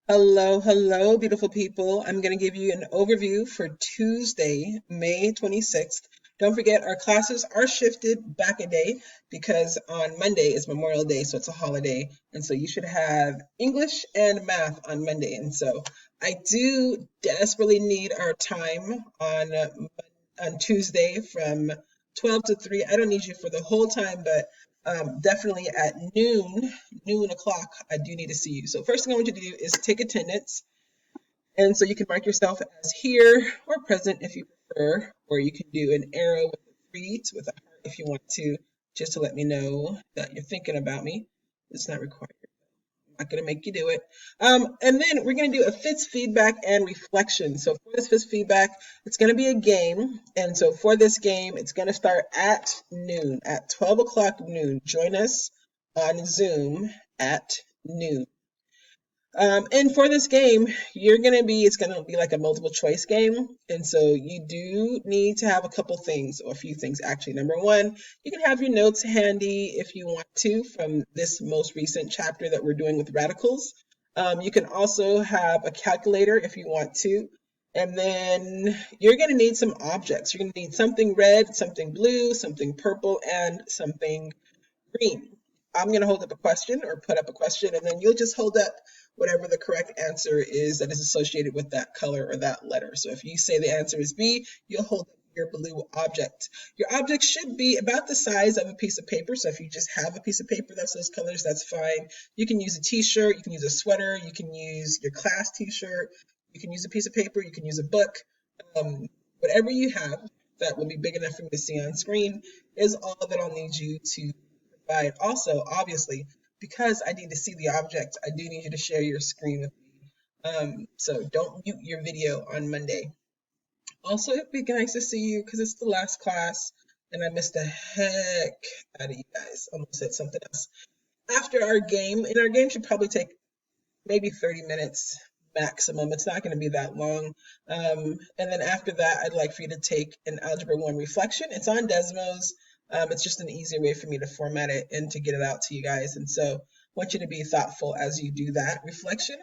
Hello, hello, beautiful people. I'm going to give you an overview for Tuesday, May 26th. Don't forget, our classes are shifted back a day because on Monday is Memorial Day, so it's a holiday. And so you should have English and math on Monday. And so I do desperately need our time on Tuesday from 12 to 3. I don't need you for the whole time, but definitely at noon o'clock, I do need to see you. So first thing I want you to do is take attendance. And so you can mark yourself as here or present if you prefer, or you can do an arrow with a three with a heart if you want to, just to let me know that you're thinking about me. It's not required. Not going to make you do it. And then we're going to do a FITS feedback and reflection. So for this FITS feedback, it's going to be a game. And so for this game, it's going to start at noon, at 12 o'clock noon. Join us on Zoom at noon. And for this game, it's going to be like a multiple choice game. And so you do need to have a couple things, or a few things actually. Number one, you can have your notes handy if you want to from this most recent chapter that we're doing with radicals. You can also have a calculator if you want to. And then you're going to need some objects. You're going to need something red, something blue, something purple, and something green. I'm going to hold up a question or put up a question, and then you'll just hold up whatever the correct answer is that is associated with that color or that letter. So if you say the answer is B, you'll hold up your blue object. Your object should be about the size of a piece of paper. So if you just have a piece of paper that's those colors, that's fine. You can use a t-shirt, you can use a sweater, you can use your class t-shirt, you can use a piece of paper, you can use a book. Whatever you have that will be big enough for me to see on screen is all that I'll need you to provide. Also, obviously, because I need to see the object, I do need you to share your screen with me. So don't mute your video on Monday. Also, it'd be nice to see you because it's the last class and I missed the heck out of you guys. Almost said something else. After our game, and our game should probably take maybe 30 minutes maximum. It's not going to be that long. And then after that, I'd like for you to take an Algebra 1 reflection. It's on Desmos. It's just an easier way for me to format it and to get it out to you guys. And so I want you to be thoughtful as you do that reflection.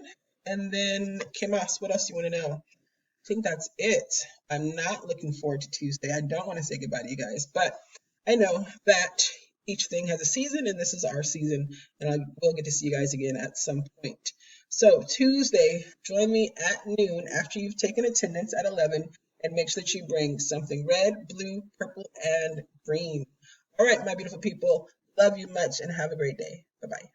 And then, Kimas, what else do you want to know? I think that's it. I'm not looking forward to Tuesday. I don't want to say goodbye to you guys, but I know that each thing has a season, and this is our season, and I will get to see you guys again at some point. So Tuesday, join me at noon after you've taken attendance at 11, and make sure that you bring something red, blue, purple, and green. All right, my beautiful people, love you much, and have a great day. Bye-bye.